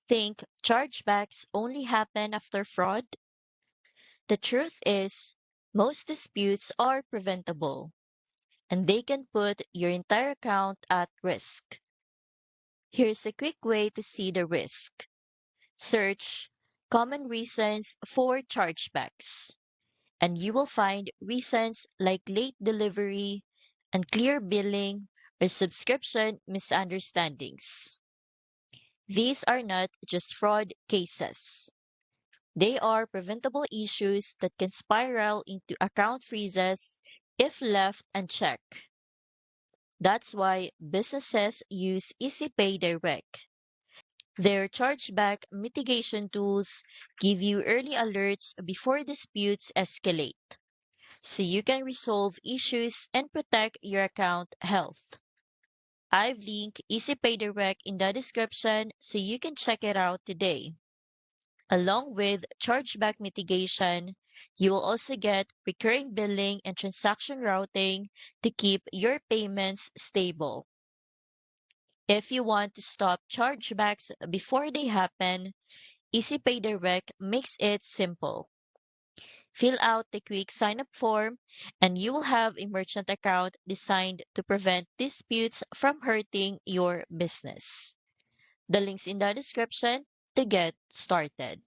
Think chargebacks only happen after fraud? The truth is, most disputes are preventable, and they can put your entire account at risk. Here's a quick way to see the risk. Search common reasons for chargebacks, and you will find reasons like late delivery, unclear billing, or subscription misunderstandings. These are not just fraud cases. They are preventable issues that can spiral into account freezes if left unchecked. That's why businesses use EasyPay Direct. Their chargeback mitigation tools give you early alerts before disputes escalate, so you can resolve issues and protect your account health. I've linked EasyPay Direct in the description so you can check it out today. Along with chargeback mitigation, you will also get recurring billing and transaction routing to keep your payments stable. If you want to stop chargebacks before they happen, EasyPay Direct makes it simple. Fill out the quick sign up form, and you will have a merchant account designed to prevent disputes from hurting your business. The link's in the description to get started.